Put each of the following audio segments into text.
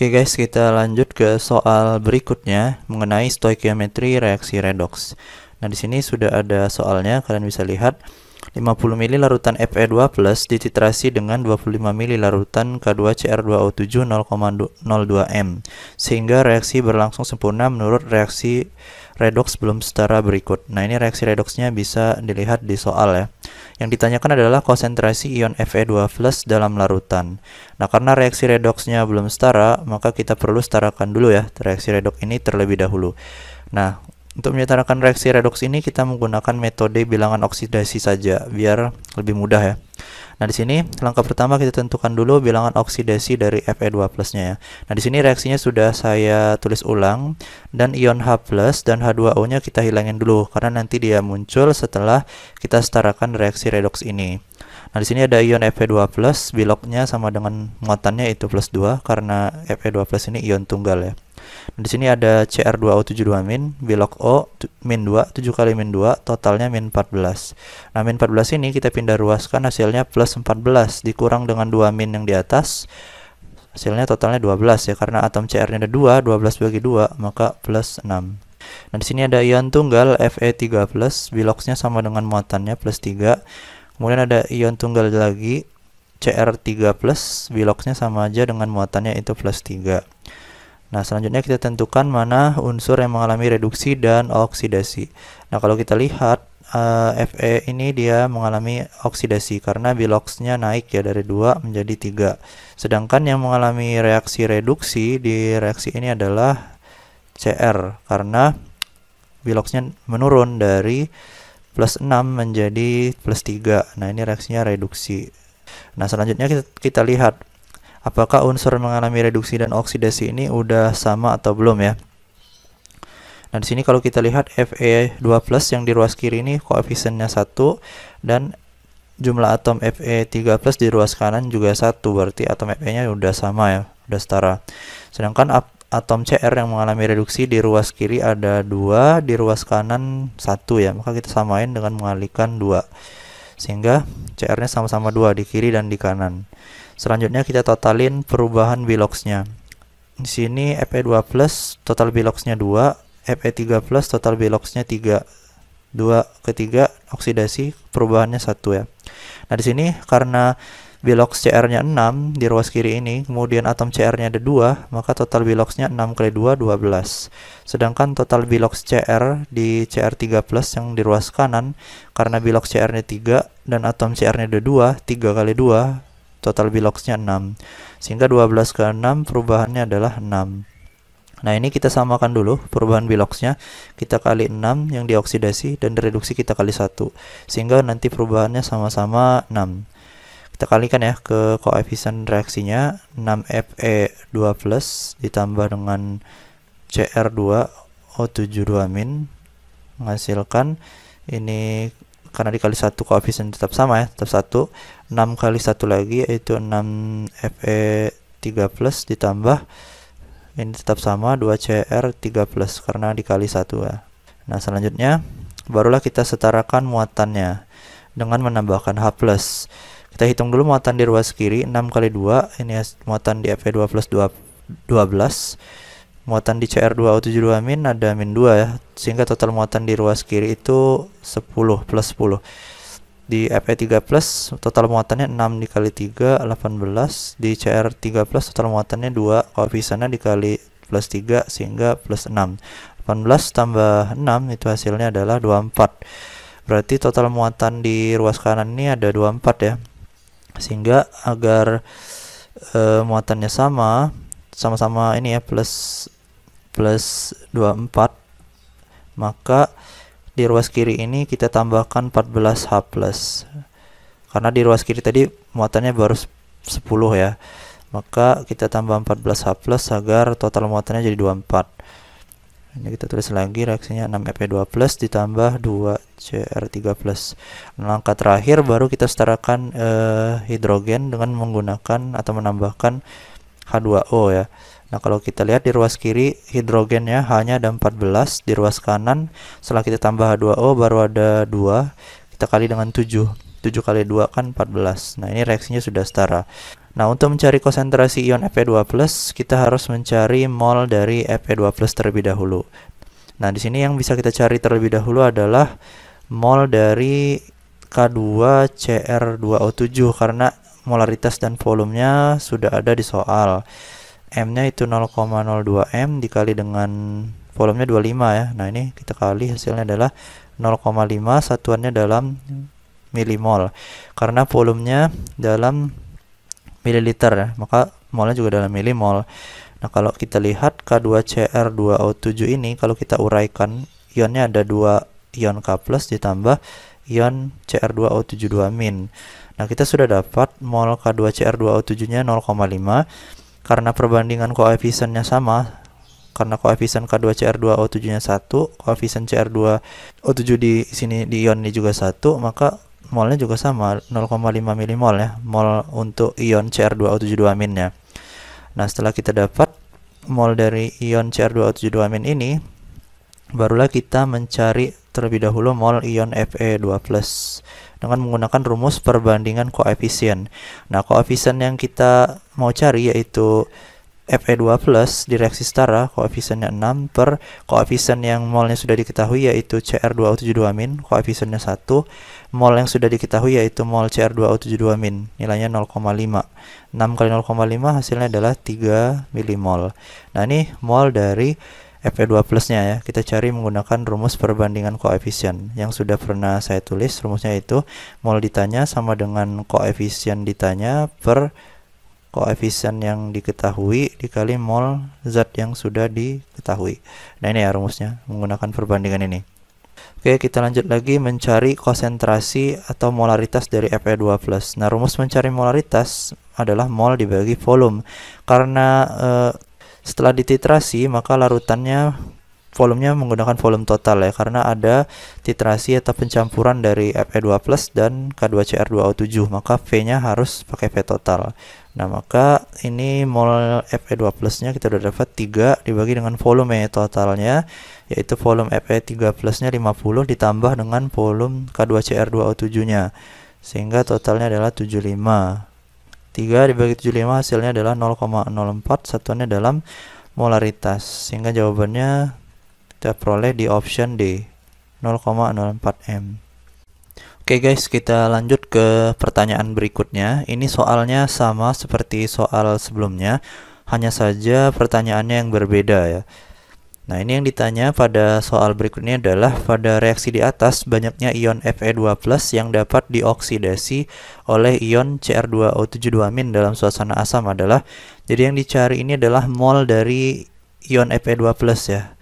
Oke guys, kita lanjut ke soal berikutnya mengenai stoikiometri reaksi redoks. Nah, di sini sudah ada soalnya, kalian bisa lihat 50 ml larutan Fe2+ dititrasi dengan 25 ml larutan K2Cr2O7 0,02 m sehingga reaksi berlangsung sempurna menurut reaksi redoks belum setara berikut. Nah, ini reaksi redoksnya bisa dilihat di soal ya. Yang ditanyakan adalah konsentrasi ion Fe2+ dalam larutan. Nah, karena reaksi redoksnya belum setara, maka kita perlu setarakan dulu ya reaksi redoks ini terlebih dahulu. Nah, untuk menyetarakan reaksi redoks ini kita menggunakan metode bilangan oksidasi saja biar lebih mudah ya. Nah, di sini langkah pertama kita tentukan dulu bilangan oksidasi dari Fe2+-nya ya. Nah, di sini reaksinya sudah saya tulis ulang dan ion H+ dan H2O-nya kita hilangin dulu karena nanti dia muncul setelah kita setarakan reaksi redoks ini. Nah, di sini ada ion Fe2+, biloknya sama dengan muatannya itu +2 karena Fe2+ ini ion tunggal ya. Nah, di sini ada Cr2O72-, bilok O -2, 7 kali -2, totalnya -14. Nah, -14 ini kita pindah ruaskan, hasilnya +14 dikurang dengan 2 min yang di atas. Hasilnya totalnya 12 ya, karena atom Cr-nya ada 2, 12 bagi 2, maka +6. Nah, di sini ada ion tunggal Fe3+, biloknya sama dengan muatannya +3. Kemudian ada ion tunggal lagi Cr3+, biloknya sama aja dengan muatannya itu +3. Nah, selanjutnya kita tentukan mana unsur yang mengalami reduksi dan oksidasi. Nah, kalau kita lihat Fe ini dia mengalami oksidasi karena biloksnya naik ya dari 2 menjadi 3. Sedangkan yang mengalami reaksi reduksi di reaksi ini adalah Cr karena biloksnya menurun dari +6 menjadi +3. Nah, ini reaksinya reduksi. Nah, selanjutnya kita lihat apakah unsur mengalami reduksi dan oksidasi ini udah sama atau belum ya. Nah, di sini kalau kita lihat Fe2+ yang di ruas kiri ini koefisiennya 1 dan jumlah atom Fe3+ di ruas kanan juga 1, berarti atom Fe-nya udah sama ya, udah setara. Sedangkan atom Cr yang mengalami reduksi di ruas kiri ada 2, di ruas kanan 1 ya, maka kita samain dengan mengalihkan 2. Sehingga Cr-nya sama-sama 2 di kiri dan di kanan. Selanjutnya kita totalin perubahan biloksnya. Di sini Fe2+ total biloksnya 2, Fe3+ total biloksnya 3. 2 ke 3 oksidasi perubahannya 1 ya. Nah, di sini karena biloks Cr-nya 6 di ruas kiri ini, kemudian atom Cr-nya ada 2, maka total biloksnya 6 kali 2 12. Sedangkan total biloks Cr di Cr3+ yang di ruas kanan, karena biloks Cr-nya 3 dan atom Cr-nya ada 2, 3 kali 2 total biloksnya 6. Sehingga 12 ke 6 perubahannya adalah 6. Nah, ini kita samakan dulu perubahan biloksnya. Kita kali 6 yang dioksidasi dan direduksi kita kali 1. Sehingga nanti perubahannya sama-sama 6. Kita kalikan ya ke koefisien reaksinya. 6 Fe2+ ditambah dengan Cr2O72- menghasilkan ini, karena dikali 1 koefisien tetap sama ya, tetap 1. 6 kali 1 lagi yaitu 6 Fe3+ ditambah ini tetap sama 2 Cr3+ karena dikali 1 ya. Nah, selanjutnya barulah kita setarakan muatannya dengan menambahkan H+. Kita hitung dulu muatan di ruas kiri, 6 kali 2, ini muatan di Fe2+ 12. Muatan di Cr2O72- ada -2 ya, sehingga total muatan di ruas kiri itu 10 plus 10. Di Fe3+ total muatannya 6 dikali 3 18, di Cr3+ total muatannya 2, koefisiennya dikali +3 sehingga +6. 18 tambah 6 itu hasilnya adalah 24. Berarti total muatan di ruas kanan ini ada 24 ya. Sehingga agar muatannya sama-sama ini ya, plus 24, maka di ruas kiri ini kita tambahkan 14H+. Karena di ruas kiri tadi muatannya baru 10 ya, maka kita tambah 14H+ agar total muatannya jadi 24. Ini kita tulis lagi reaksinya 6 Fe2+ ditambah 2 Cr3+. Langkah terakhir baru kita setarakan hidrogen dengan menggunakan atau menambahkan H2O ya. Nah, kalau kita lihat di ruas kiri hidrogennya hanya ada 14, di ruas kanan setelah kita tambah H2O baru ada 2, kita kali dengan 7. 7 kali 2 kan 14. Nah, ini reaksinya sudah setara. Nah, untuk mencari konsentrasi ion Fe2+, kita harus mencari mol dari Fe2+ terlebih dahulu. Nah, di sini yang bisa kita cari terlebih dahulu adalah mol dari K2Cr2O7 karena molaritas dan volumenya sudah ada di soal. M-nya itu 0,02 M dikali dengan volumenya 25 ya. Nah, ini kita kali hasilnya adalah 0,5, satuannya dalam milimol. Karena volumenya dalam mililiter ya, maka molnya juga dalam milimol. Nah, kalau kita lihat K2Cr2O7 ini, kalau kita uraikan, ionnya ada 2 ion K+ ditambah ion Cr2O72-. Nah, kita sudah dapat mol K2Cr2O7-nya 0,5. Karena perbandingan koefisiennya sama, karena koefisien K2Cr2O7-nya 1, koefisien Cr2O7 di sini di ion ini juga 1, maka molnya juga sama 0,5 milimol ya, mol untuk ion Cr2O72- nya. Nah, setelah kita dapat mol dari ion Cr2O72- ini, barulah kita mencari terlebih dahulu mol ion Fe2+ dengan menggunakan rumus perbandingan koefisien. Nah, koefisien yang kita mau cari yaitu Fe2+ di reaksi setara, koefisiennya 6 per koefisien yang molnya sudah diketahui yaitu Cr2O72-, koefisiennya 1, mol yang sudah diketahui yaitu mol Cr2O72-, nilainya 0,5. 6 kali 0,5 hasilnya adalah 3 milimol. Nah, ini mol dari Fe2+-nya ya. Kita cari menggunakan rumus perbandingan koefisien yang sudah pernah saya tulis. Rumusnya itu mol ditanya sama dengan koefisien ditanya per koefisien yang diketahui dikali mol zat yang sudah diketahui. Nah, ini ya rumusnya menggunakan perbandingan ini. Oke, kita lanjut lagi mencari konsentrasi atau molaritas dari Fe2+. Nah, rumus mencari molaritas adalah mol dibagi volume. Karena setelah dititrasi, maka larutannya volumenya menggunakan volume total ya, karena ada titrasi atau pencampuran dari Fe2+ dan K2Cr2O7, maka V-nya harus pakai V total. Nah, maka ini mol Fe2+-nya kita udah dapat 3 dibagi dengan volume totalnya, yaitu volume Fe3+-nya 50 ditambah dengan volume K2Cr2O7-nya, sehingga totalnya adalah 75. 3 dibagi 75 hasilnya adalah 0,04, satuannya dalam molaritas, sehingga jawabannya kita peroleh di option D, 0,04 M. Oke guys, kita lanjut ke pertanyaan berikutnya. Ini soalnya sama seperti soal sebelumnya, hanya saja pertanyaannya yang berbeda ya. Nah, ini yang ditanya pada soal berikutnya adalah pada reaksi di atas banyaknya ion Fe2+ yang dapat dioksidasi oleh ion Cr2O72- dalam suasana asam adalah, jadi yang dicari ini adalah mol dari ion Fe2+ ya.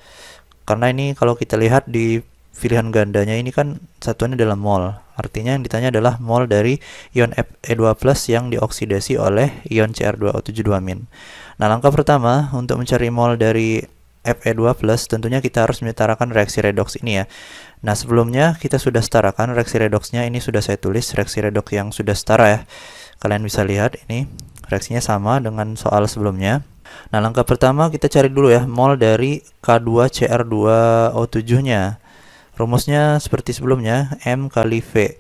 Karena ini kalau kita lihat di pilihan gandanya ini kan satuannya dalam mol. Artinya yang ditanya adalah mol dari ion Fe2+ yang dioksidasi oleh ion Cr2O72-. Nah, langkah pertama untuk mencari mol dari Fe2+, tentunya kita harus menyetarakan reaksi redoks ini ya. Nah, sebelumnya kita sudah setarakan reaksi redoksnya, ini sudah saya tulis reaksi redoks yang sudah setara ya. Kalian bisa lihat ini reaksinya sama dengan soal sebelumnya. Nah, langkah pertama kita cari dulu ya mol dari K2Cr2O7-nya. Rumusnya seperti sebelumnya, M kali V.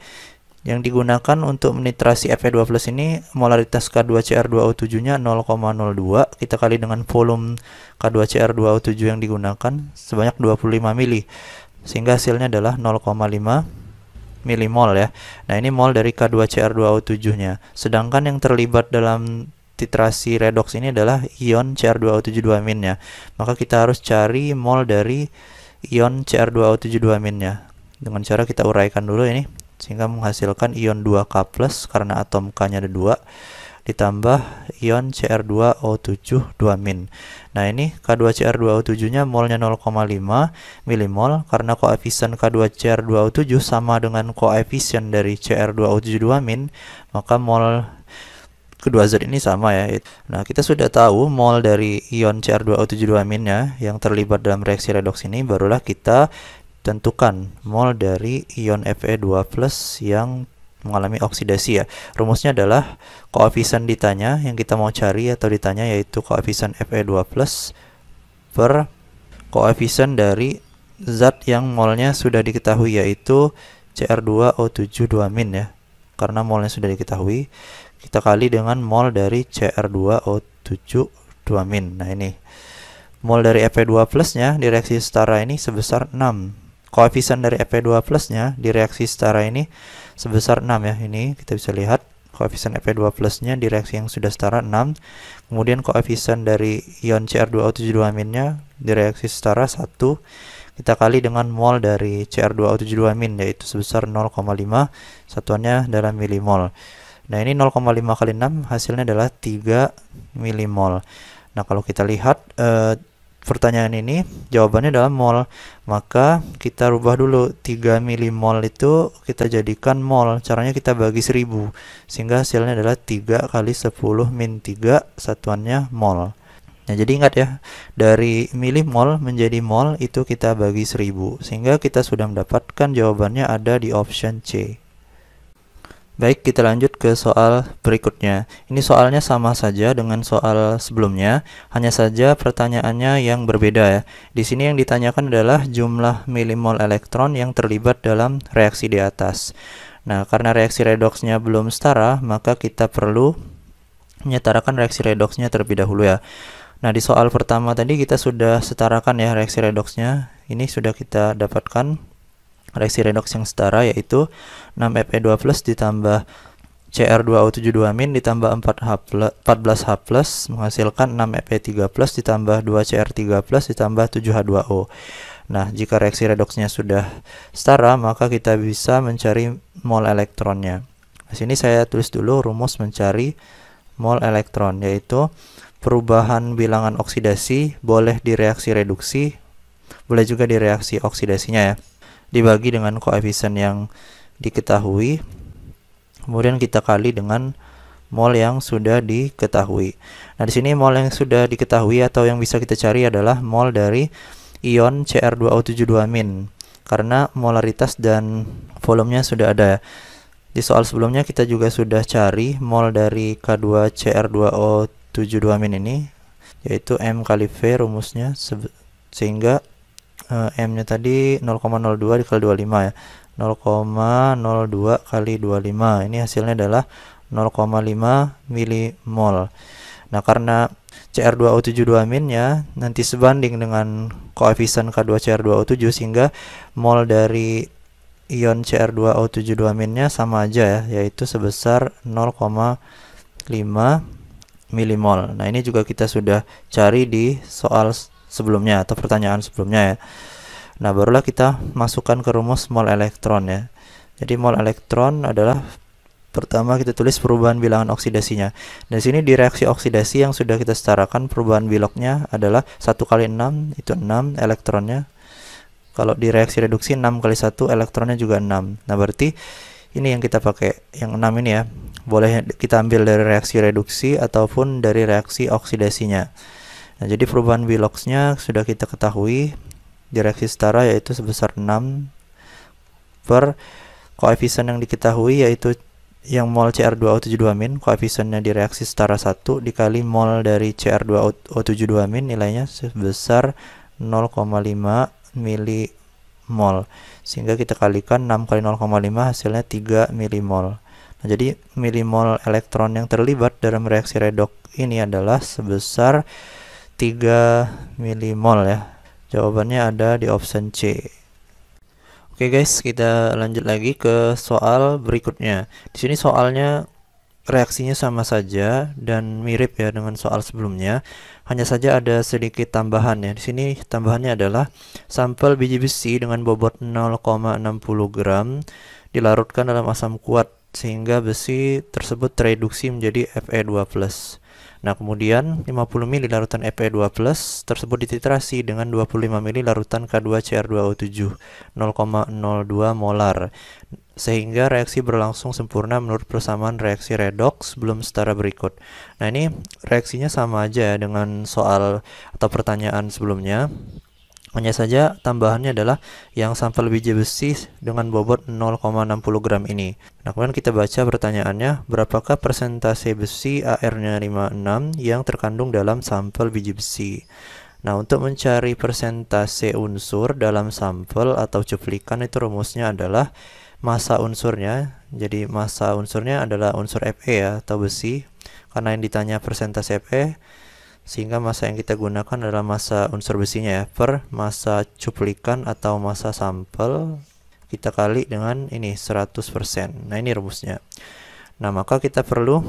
Yang digunakan untuk menitrasi Fe2+ ini, molaritas K2Cr2O7-nya 0,02, kita kali dengan volume K2Cr2O7 yang digunakan sebanyak 25 mili, sehingga hasilnya adalah 0,5 milimol ya. Nah, ini mol dari K2Cr2O7-nya. Sedangkan yang terlibat dalam titrasi redoks ini adalah ion Cr2O72-nya. Maka kita harus cari mol dari ion Cr2O72-nya. Dengan cara kita uraikan dulu ini, sehingga menghasilkan ion 2K+ karena atom K-nya ada 2, ditambah ion Cr2O72-. Nah, ini K2Cr2O7-nya molnya 0,5 milimol, karena koefisien K2Cr2O7 sama dengan koefisien dari Cr2O72-, maka mol kedua zat ini sama ya. Nah, kita sudah tahu mol dari ion Cr2O72-nya yang terlibat dalam reaksi redoks ini, barulah kita tentukan mol dari ion Fe2+ yang mengalami oksidasi ya. Rumusnya adalah koefisien ditanya yang kita mau cari atau ditanya yaitu koefisien Fe2+ per koefisien dari zat yang molnya sudah diketahui yaitu Cr2O72- ya. Karena molnya sudah diketahui, kita kali dengan mol dari Cr2O72-. Nah ini mol dari Fe2 plusnya di reaksi setara ini sebesar 6. Koefisien dari Fe2 plusnya di reaksi setara ini sebesar 6 ya. Ini kita bisa lihat koefisien Fe2 plusnya di reaksi yang sudah setara 6. Kemudian koefisien dari ion Cr2O72- nya di reaksi setara 1. Kita kali dengan mol dari Cr2O72- yaitu sebesar 0,5, satuannya dalam milimol. Nah ini 0,5 kali 6 hasilnya adalah 3 milimol. Nah kalau kita lihat pertanyaan ini jawabannya adalah mol, maka kita rubah dulu 3 milimol itu kita jadikan mol. Caranya kita bagi 1000 sehingga hasilnya adalah 3 kali 10 min 3, satuannya mol. Nah jadi ingat ya, dari milimol menjadi mol itu kita bagi 1000 sehingga kita sudah mendapatkan jawabannya ada di option C. Baik, kita lanjut ke soal berikutnya. Ini soalnya sama saja dengan soal sebelumnya, hanya saja pertanyaannya yang berbeda ya. Di sini yang ditanyakan adalah jumlah milimol elektron yang terlibat dalam reaksi di atas. Nah, karena reaksi redoksnya belum setara, maka kita perlu menyetarakan reaksi redoksnya terlebih dahulu ya. Nah, di soal pertama tadi kita sudah setarakan ya reaksi redoksnya. Ini sudah kita dapatkan reaksi redoks yang setara, yaitu 6Fe2 plus ditambah Cr2O72- ditambah 14H+ menghasilkan 6Fe3 plus ditambah 2Cr3 plus ditambah 7H2O. Nah, jika reaksi redoksnya sudah setara, maka kita bisa mencari mol elektronnya. Di sini saya tulis dulu rumus mencari mol elektron, yaitu perubahan bilangan oksidasi boleh di reaksi reduksi, boleh juga di reaksi oksidasinya ya, dibagi dengan koefisien yang diketahui, kemudian kita kali dengan mol yang sudah diketahui. Nah, di sini mol yang sudah diketahui atau yang bisa kita cari adalah mol dari ion Cr2O72- karena molaritas dan volumenya sudah ada. Di soal sebelumnya kita juga sudah cari mol dari K2Cr2O72- ini, yaitu M kali V rumusnya, sehingga M nya tadi 0,02 dikali 25 ya, 0,02 kali 25, ini hasilnya adalah 0,5 milimol. Nah, karena Cr2O72- nya nanti sebanding dengan koefisien K2Cr2O7, sehingga mol dari ion Cr2O72- nya sama aja ya, yaitu sebesar 0,5 milimol. Nah, ini juga kita sudah cari di soal sebelumnya atau pertanyaan sebelumnya ya. Nah, barulah kita masukkan ke rumus mol elektron ya. Jadi mol elektron adalah, pertama kita tulis perubahan bilangan oksidasinya. Dan sini di reaksi oksidasi yang sudah kita setarakan, perubahan biloknya adalah 1 kali 6 itu 6 elektronnya. Kalau di reaksi reduksi 6 kali 1 elektronnya juga 6. Nah, berarti ini yang kita pakai, yang 6 ini ya. Boleh kita ambil dari reaksi reduksi ataupun dari reaksi oksidasinya. Nah, jadi perubahan biloksnya sudah kita ketahui di reaksi setara, yaitu sebesar 6 per koefisien yang diketahui, yaitu yang mol Cr2O72- koefisiennya di reaksi setara 1 dikali mol dari Cr2O72- nilainya sebesar 0,5 milimol, sehingga kita kalikan 6 kali 0,5 hasilnya 3 milimol. Nah, jadi milimol elektron yang terlibat dalam reaksi redoks ini adalah sebesar 3 milimol ya. Jawabannya ada di option C. Oke guys, kita lanjut lagi ke soal berikutnya. Di sini soalnya reaksinya sama saja dan mirip ya dengan soal sebelumnya. Hanya saja ada sedikit tambahan ya. Di sini tambahannya adalah sampel biji besi dengan bobot 0,60 gram dilarutkan dalam asam kuat sehingga besi tersebut tereduksi menjadi Fe2+. Nah, kemudian 50 ml larutan Fe2+ tersebut dititrasi dengan 25 ml larutan K2Cr2O7 0,02 molar sehingga reaksi berlangsung sempurna menurut persamaan reaksi redoks belum setara berikut. Nah, ini reaksinya sama aja dengan soal atau pertanyaan sebelumnya. Hanya saja tambahannya adalah yang sampel biji besi dengan bobot 0,60 gram ini. Nah, kemudian kita baca pertanyaannya, berapakah persentase besi AR-nya 56 yang terkandung dalam sampel biji besi? Nah, untuk mencari persentase unsur dalam sampel atau cuplikan itu rumusnya adalah massa unsurnya Jadi massa unsurnya adalah unsur Fe ya, atau besi, karena yang ditanya persentase Fe, sehingga massa yang kita gunakan adalah massa unsur besinya ya, per massa cuplikan atau massa sampel kita kali dengan ini 100%. Nah, ini rumusnya. Nah, maka kita perlu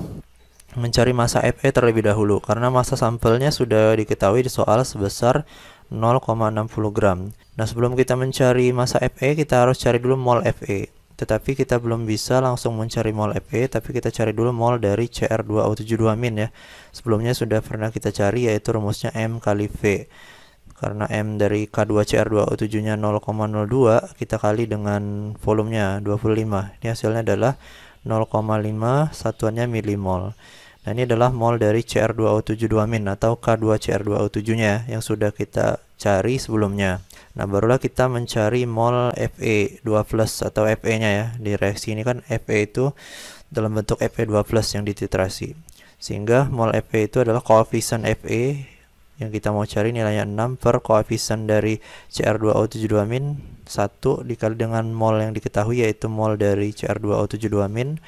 mencari massa Fe terlebih dahulu, karena massa sampelnya sudah diketahui di soal sebesar 0,60 gram. Nah, sebelum kita mencari massa Fe, kita harus cari dulu mol Fe. Tetapi kita belum bisa langsung mencari mol Fe, tapi kita cari dulu mol dari Cr2O72- ya. Sebelumnya sudah pernah kita cari, yaitu rumusnya M kali V. Karena M dari K2Cr2O7-nya 0,02, kita kali dengan volumenya 25. Ini hasilnya adalah 0,5, satuannya milimol. Nah, ini adalah mol dari Cr2O72- atau K2Cr2O7-nya yang sudah kita cari sebelumnya. Nah, barulah kita mencari mol Fe2+ atau Fe-nya ya. Di reaksi ini kan Fe itu dalam bentuk Fe2+ yang dititrasi. Sehingga mol Fe itu adalah koefisien Fe yang kita mau cari nilainya 6 per koefisien dari Cr2O72- 1 dikali dengan mol yang diketahui, yaitu mol dari Cr2O72-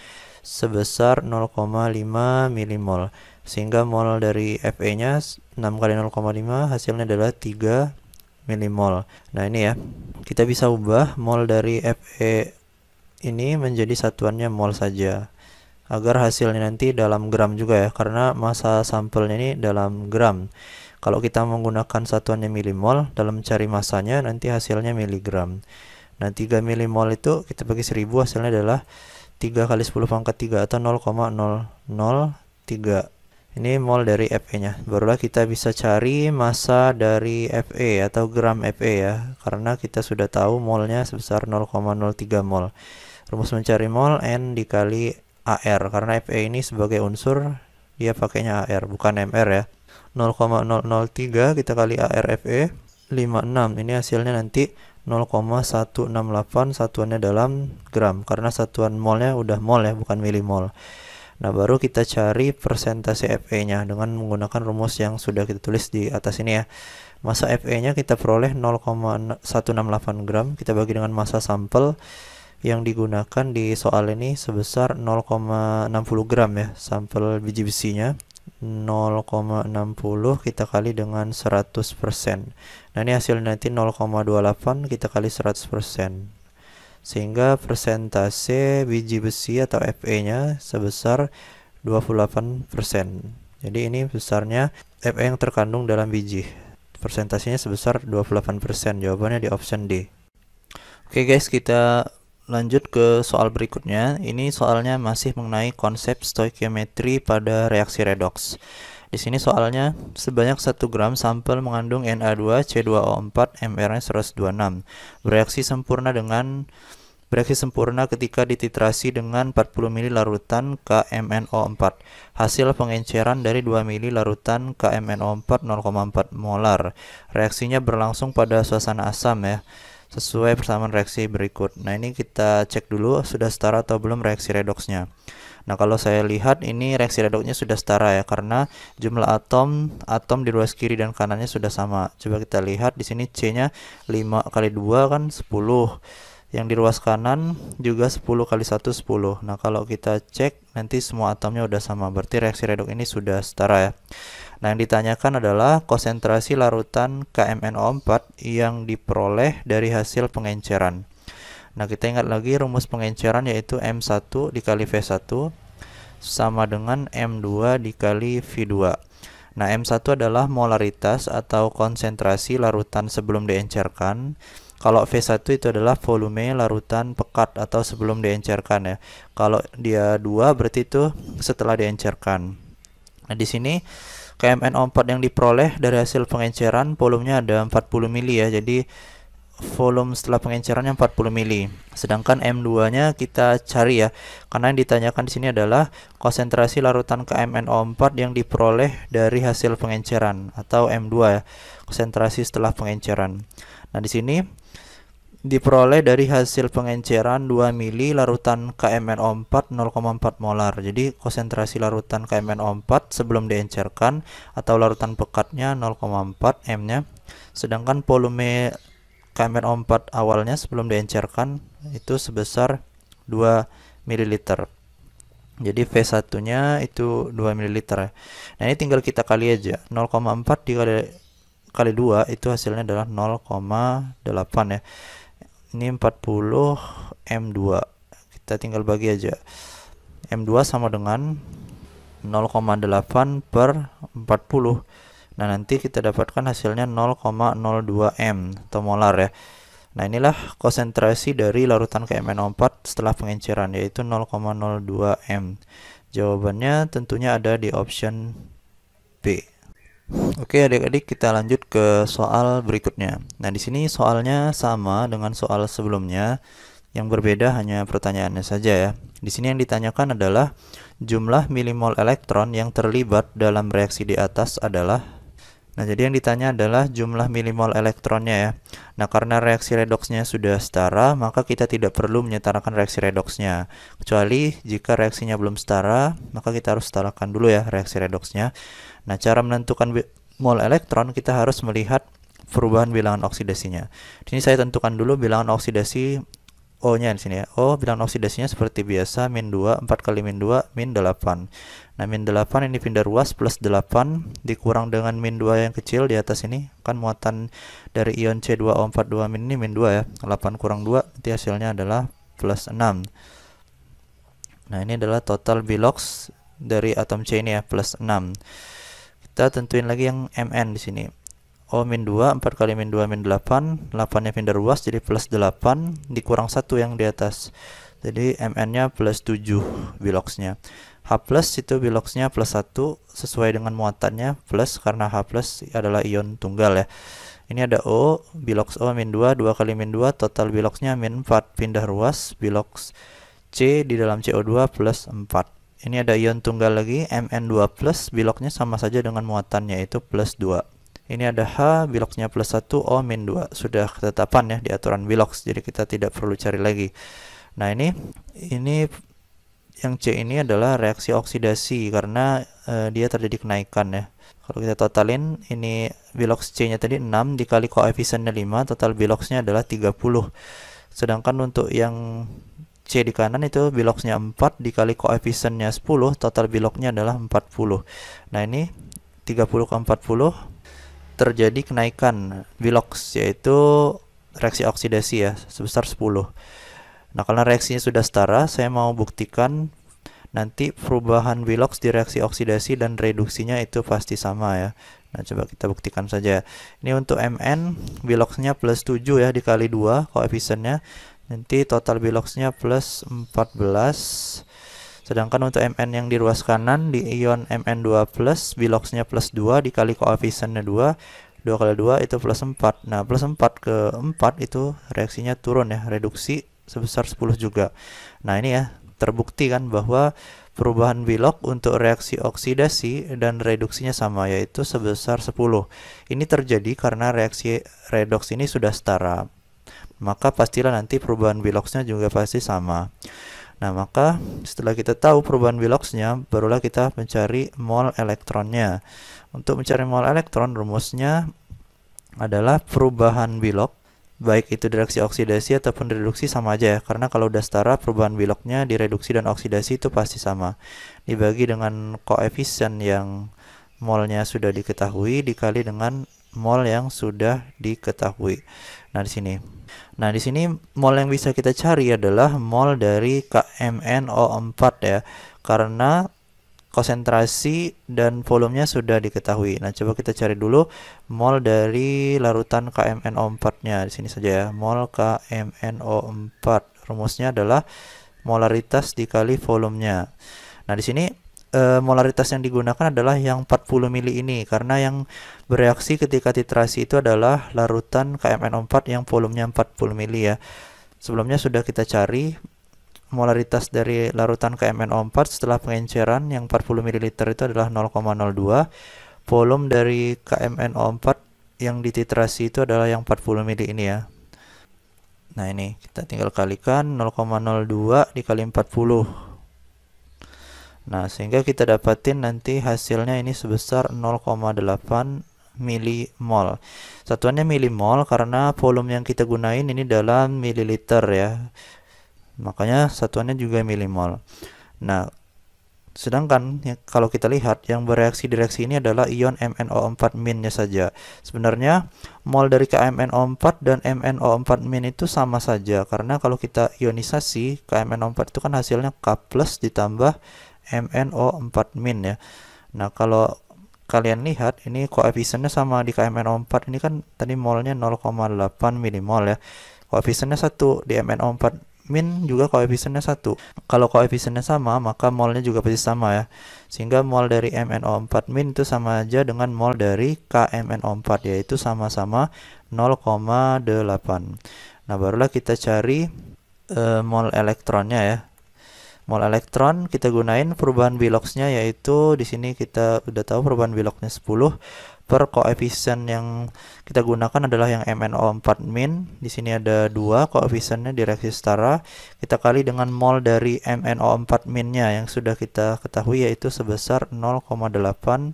sebesar 0,5 milimol. Sehingga mol dari Fe-nya 6 kali 0,5 hasilnya adalah 3 milimol. Nah, ini ya, kita bisa ubah mol dari Fe ini menjadi satuannya mol saja, agar hasilnya nanti dalam gram juga ya, karena massa sampelnya ini dalam gram. Kalau kita menggunakan satuannya milimol dalam mencari massanya, nanti hasilnya miligram. Nah, 3 milimol itu kita bagi 1000, hasilnya adalah 3 kali 10 pangkat 3 atau 0,003. Ini mol dari Fe-nya. Barulah kita bisa cari massa dari Fe atau gram Fe ya, karena kita sudah tahu molnya sebesar 0,03 mol. Rumus mencari mol N dikali AR, karena Fe ini sebagai unsur dia pakainya AR bukan MR ya. 0,003 kita kali AR Fe 56. Ini hasilnya nanti 0,168, satuannya dalam gram, karena satuan molnya udah mol ya, bukan milimol. Nah, baru kita cari persentase Fe-nya dengan menggunakan rumus yang sudah kita tulis di atas ini ya. Massa Fe-nya kita peroleh 0,168 gram, kita bagi dengan massa sampel yang digunakan di soal ini sebesar 0,60 gram ya, sampel biji besinya. 0,60 kita kali dengan 100%. Nah, ini hasil nanti 0,28 kita kali 100%. Sehingga persentase biji besi atau Fe-nya sebesar 28%. Jadi ini besarnya Fe yang terkandung dalam biji. Persentasenya sebesar 28%. Jawabannya di option D. Oke guys, kita lanjut ke soal berikutnya. Ini soalnya masih mengenai konsep stoikiometri pada reaksi redoks. Di sini soalnya sebanyak 1 gram sampel mengandung Na2C2O4 MR-nya 126. Bereaksi sempurna ketika dititrasi dengan 40 ml larutan KMNO4. Hasil pengenceran dari 2 ml larutan KMNO4 0,4 molar. Reaksinya berlangsung pada suasana asam ya, sesuai persamaan reaksi berikut. Nah, ini kita cek dulu sudah setara atau belum reaksi redoksnya. Nah, kalau saya lihat ini reaksi redoksnya sudah setara ya, karena jumlah atom di ruas kiri dan kanannya sudah sama. Coba kita lihat di sini C-nya 5 kali 2 kan 10. Yang di ruas kanan juga 10 kali 1 10. Nah, kalau kita cek nanti semua atomnya udah sama. Berarti reaksi redoks ini sudah setara ya. Nah, yang ditanyakan adalah konsentrasi larutan KMNO4 yang diperoleh dari hasil pengenceran. Nah, kita ingat lagi rumus pengenceran, yaitu M1 dikali V1 sama dengan M2 dikali V2. Nah, M1 adalah molaritas atau konsentrasi larutan sebelum diencerkan. Kalau V1 itu adalah volume larutan pekat atau sebelum diencerkan ya. Kalau dia 2 berarti itu setelah diencerkan. Nah, di sini KMNO4 yang diperoleh dari hasil pengenceran volumenya ada 40 mili ya. Jadi volume setelah pengencerannya 40 mili. Sedangkan M2-nya kita cari ya, karena yang ditanyakan di sini adalah konsentrasi larutan KMNO4 yang diperoleh dari hasil pengenceran atau M2 ya, konsentrasi setelah pengenceran. Nah, di sini diperoleh dari hasil pengenceran 2 mili larutan KMNO4 0,4 molar. Jadi konsentrasi larutan KMNO4 sebelum diencerkan atau larutan pekatnya 0,4 M-nya. Sedangkan volume KMNO4 awalnya sebelum diencerkan itu sebesar 2 mililiter. Jadi V1-nya itu 2 ml ya. Nah, ini tinggal kita kali aja. 0,4 dikali 2 itu hasilnya adalah 0,8 ya. Ini 40 M2. Kita tinggal bagi aja. M2 sama dengan 0,8 per 40. Nah, nanti kita dapatkan hasilnya 0,02 M atau molar ya. Nah, inilah konsentrasi dari larutan KMnO4 setelah pengenceran, yaitu 0,02 M. Jawabannya tentunya ada di option B. Oke, adik-adik, kita lanjut ke soal berikutnya. Nah, di sini soalnya sama dengan soal sebelumnya, yang berbeda hanya pertanyaannya saja ya. Di sini yang ditanyakan adalah jumlah milimol elektron yang terlibat dalam reaksi di atas adalah. Nah, jadi yang ditanya adalah jumlah milimol elektronnya ya. Nah, karena reaksi redoksnya sudah setara, maka kita tidak perlu menyetarakan reaksi redoksnya. Kecuali jika reaksinya belum setara, maka kita harus setarakan dulu ya reaksi redoksnya. Nah, cara menentukan mol elektron, kita harus melihat perubahan bilangan oksidasinya. Di sini saya tentukan dulu bilangan oksidasi O-nya di sini ya. O bilangan oksidasinya seperti biasa min 2, 4 kali min 2 min 8. Nah, min 8 ini pindah ruas plus 8 dikurang dengan min 2 yang kecil di atas ini. Kan muatan dari ion C2O42 min ini min 2 ya. 8 kurang 2 nanti hasilnya adalah plus 6. Nah, ini adalah total Bilox dari atom C ini ya, plus 6. Kita tentuin lagi yang Mn di sini. O min 2, 4 kali min 2 min 8, 8-nya pindah ruas jadi plus 8, dikurang 1 yang di atas. Jadi Mn-nya plus 7 Biloxnya. H plus itu Biloxnya plus 1, sesuai dengan muatannya plus, karena H plus adalah ion tunggal ya. Ini ada O, Bilox O min 2, 2 kali min 2, total Biloxnya min 4, pindah ruas, Bilox C di dalam CO2 plus 4. Ini ada ion tunggal lagi, Mn2 plus, Biloxnya sama saja dengan muatannya, itu plus 2. Ini ada H, Biloxnya plus 1, O min 2. Sudah ketetapan ya di aturan Bilox, jadi kita tidak perlu cari lagi. Nah, ini yang C ini adalah reaksi oksidasi karena dia terjadi kenaikan ya. Kalau kita totalin, ini Bilox C-nya tadi 6 dikali koefisiennya 5, total Biloxnya adalah 30. Sedangkan untuk yang C di kanan itu Biloxnya 4 dikali koefisiennya 10, total Biloxnya adalah 40. Nah, ini 30 ke 40 terjadi kenaikan Bilox, yaitu reaksi oksidasi ya, sebesar 10. Nah, karena reaksinya sudah setara, saya mau buktikan nanti perubahan Bilox di reaksi oksidasi dan reduksinya itu pasti sama ya. Nah, coba kita buktikan saja. Ini untuk Mn, Biloxnya plus 7 ya, dikali 2 koefisiennya. Nanti total Biloxnya plus 14. Sedangkan untuk Mn yang di ruas kanan, di ion Mn2+, Biloxnya plus 2 dikali koefisiennya 2, 2 kali 2 itu plus 4. Nah, plus 4 ke 4 itu reaksinya turun ya, reduksi sebesar 10 juga. Nah, ini ya, terbukti kan bahwa perubahan Bilox untuk reaksi oksidasi dan reduksinya sama, yaitu sebesar 10. Ini terjadi karena reaksi redoks ini sudah setara. Maka pastilah nanti perubahan Biloxnya juga pasti sama. Nah, maka setelah kita tahu perubahan Biloxnya, barulah kita mencari mol elektronnya. Untuk mencari mol elektron, rumusnya adalah perubahan Bilox, baik itu di reaksi oksidasi ataupun reduksi sama aja ya. Karena kalau udah setara, perubahan Biloxnya di reduksi dan oksidasi itu pasti sama. Dibagi dengan koefisien yang molnya sudah diketahui, dikali dengan mol yang sudah diketahui. Nah, di sini mol yang bisa kita cari adalah mol dari KMnO4 ya, karena konsentrasi dan volumenya sudah diketahui. Nah, coba kita cari dulu mol dari larutan KMnO4-nya. Di sini saja ya, mol KMnO4. Rumusnya adalah molaritas dikali volumenya. Nah, di sini molaritas yang digunakan adalah yang 40 mili ini, karena yang bereaksi ketika titrasi itu adalah larutan KMnO4 yang volumenya 40 mili ya. Sebelumnya sudah kita cari molaritas dari larutan KMnO4 setelah pengenceran yang 40 ml itu adalah 0,02. Volume dari KMnO4 yang dititrasi itu adalah yang 40 mili ini ya. Nah, ini kita tinggal kalikan 0,02 dikali 40. Nah, sehingga kita dapatin nanti hasilnya ini sebesar 0,8 milimol. Satuannya milimol karena volume yang kita gunain ini dalam mililiter ya. Makanya satuannya juga milimol. Nah, sedangkan kalau kita lihat yang bereaksi di reaksi ini adalah ion MnO4- nya saja. Sebenarnya mol dari KMnO4 dan MnO4- itu sama saja, karena kalau kita ionisasi KMnO4 itu kan hasilnya K+ ditambah MnO4- ya. Nah, kalau kalian lihat ini koefisiennya sama di KMnO4 ini kan tadi molnya 0,8 milimol ya. Koefisiennya 1 di MnO4- juga koefisiennya 1. Kalau koefisiennya sama, maka molnya juga pasti sama ya. Sehingga mol dari MnO4- itu sama aja dengan mol dari KMnO4, yaitu sama-sama 0,8. Nah, barulah kita cari mol elektronnya ya. Mol elektron kita gunain perubahan Biloxnya, yaitu di sini kita udah tahu perubahan Biloxnya 10 per koefisien yang kita gunakan adalah yang MnO4-. Di sini ada 2 koefisiennya di reaksi setara. Kita kali dengan mol dari MnO4-nya yang sudah kita ketahui, yaitu sebesar 0,8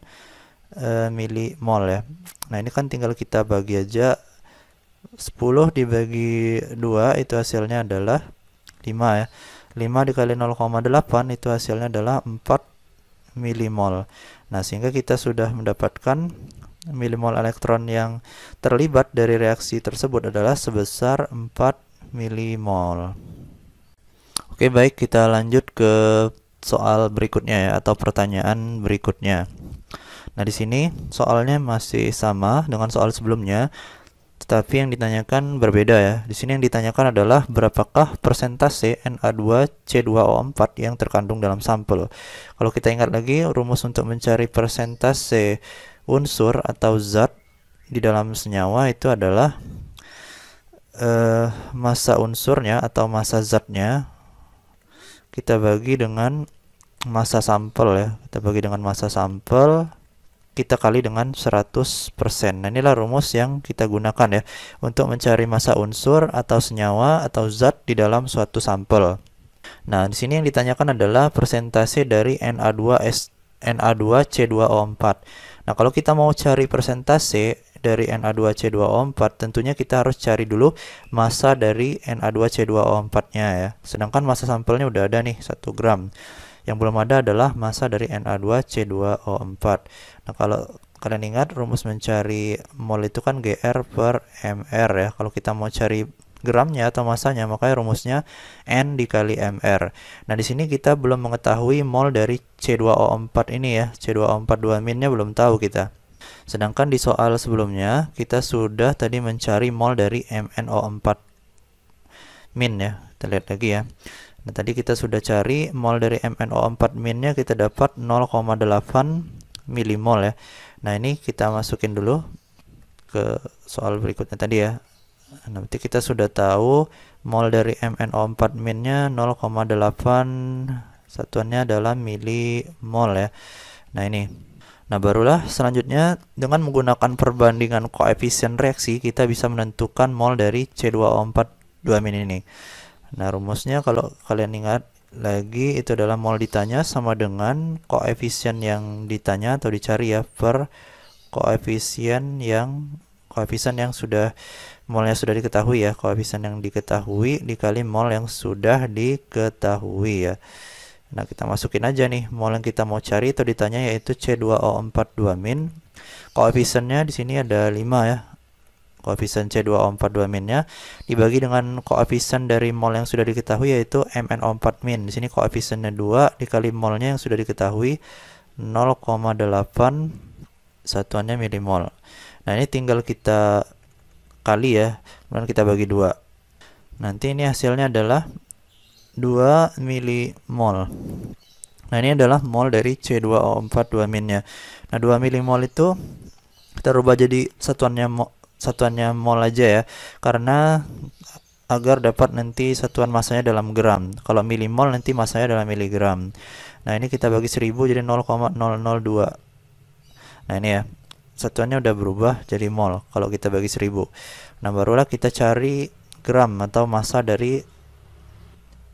milimol ya. Nah, ini kan tinggal kita bagi aja. 10 dibagi 2 itu hasilnya adalah 5 ya. 5 dikali 0,8 itu hasilnya adalah 4 milimol. Nah, sehingga kita sudah mendapatkan milimol elektron yang terlibat dari reaksi tersebut adalah sebesar 4 milimol. Oke, baik, kita lanjut ke soal berikutnya ya, atau pertanyaan berikutnya. Nah, di sini soalnya masih sama dengan soal sebelumnya, tetapi yang ditanyakan berbeda ya. Di sini yang ditanyakan adalah berapakah persentase Na2C2O4 yang terkandung dalam sampel. Kalau kita ingat lagi, rumus untuk mencari persentase unsur atau zat di dalam senyawa itu adalah massa unsurnya atau massa zatnya kita bagi dengan massa sampel ya. Kita bagi dengan massa sampel, kita kali dengan 100%. Nah, inilah rumus yang kita gunakan ya untuk mencari massa unsur atau senyawa atau zat di dalam suatu sampel. Nah, di sini yang ditanyakan adalah persentase dari Na2C2O4. Nah, kalau kita mau cari persentase dari Na2C2O4, tentunya kita harus cari dulu massa dari Na2C2O4-nya ya. Sedangkan massa sampelnya udah ada nih, 1 gram. Yang belum ada adalah massa dari Na2C2O4. Nah, kalau kalian ingat rumus mencari mol itu kan Gr per Mr ya. Kalau kita mau cari gramnya atau massanya, maka rumusnya N dikali Mr. Nah, di sini kita belum mengetahui mol dari C2O4 ini ya. C2O4 2-nya belum tahu kita. Sedangkan di soal sebelumnya kita sudah tadi mencari mol dari MnO4- ya. Kita lihat lagi ya. Nah, tadi kita sudah cari mol dari MnO4-nya, kita dapat 0,8 milimol ya. Nah, ini kita masukin dulu ke soal berikutnya tadi ya. Nah, berarti kita sudah tahu mol dari MnO4-nya 0,8, satuannya adalah milimol ya. Nah, ini. Nah, barulah selanjutnya dengan menggunakan perbandingan koefisien reaksi kita bisa menentukan mol dari C2O4 2- ini. Nah, rumusnya kalau kalian ingat lagi itu adalah mol ditanya sama dengan koefisien yang ditanya atau dicari ya, per koefisien yang sudah molnya sudah diketahui ya, koefisien yang diketahui dikali mol yang sudah diketahui ya. Nah, kita masukin aja nih mol yang kita mau cari atau ditanya, yaitu C2O4 2-. Koefisiennya di sini ada 5 ya. Koefisien C2O4 2-nya dibagi dengan koefisien dari mol yang sudah diketahui, yaitu MnO4-. Di sini koefisiennya 2 dikali molnya yang sudah diketahui 0,8, satuannya milimol. Nah, ini tinggal kita kali ya, kemudian kita bagi 2. Nanti ini hasilnya adalah 2 milimol. Nah, ini adalah mol dari C2O4 2-nya. Nah, 2 milimol itu kita rubah jadi satuannya mol aja ya, karena agar dapat nanti satuan masanya dalam gram. Kalau milimol nanti masanya dalam miligram. Nah, ini kita bagi 1000 jadi 0,002. Nah, ini ya, satuannya udah berubah jadi mol kalau kita bagi 1000. Nah, barulah kita cari gram atau massa dari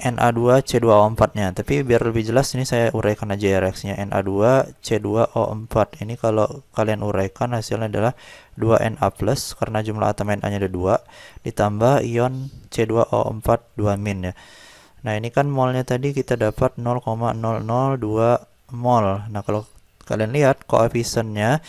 Na2C2O4-nya. Tapi biar lebih jelas ini saya uraikan aja ya reaksinya. Na2C2O4 ini kalau kalian uraikan hasilnya adalah 2Na+ karena jumlah atom Na-nya ada 2 ditambah ion C2O4 2- ya. Nah, ini kan molnya tadi kita dapat 0,002 mol. Nah, kalau kalian lihat koefisiennya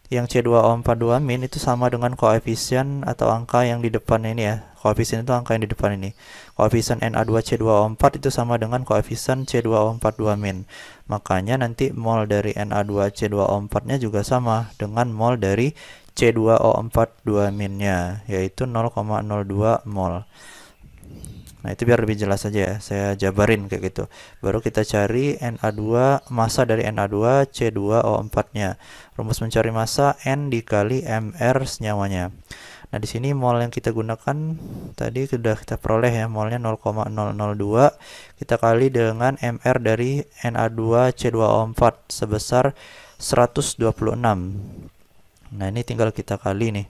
yang C2O42 min itu sama dengan koefisien atau angka yang di depan ini ya. Koefisien itu angka yang di depan ini. Koefisien Na2C2O4 itu sama dengan koefisien C2O42 min. Makanya nanti mol dari Na2C2O4-nya juga sama dengan mol dari C2O42 minnya, yaitu 0,02 mol. Nah, itu biar lebih jelas saja ya, saya jabarin kayak gitu. Baru kita cari Na2, massa dari Na2 C2O4-nya. Rumus mencari massa N dikali Mr senyawanya. Nah, di sini mol yang kita gunakan tadi sudah kita peroleh ya, molnya 0,002. Kita kali dengan Mr dari Na2 C2O4 sebesar 126. Nah, ini tinggal kita kali nih.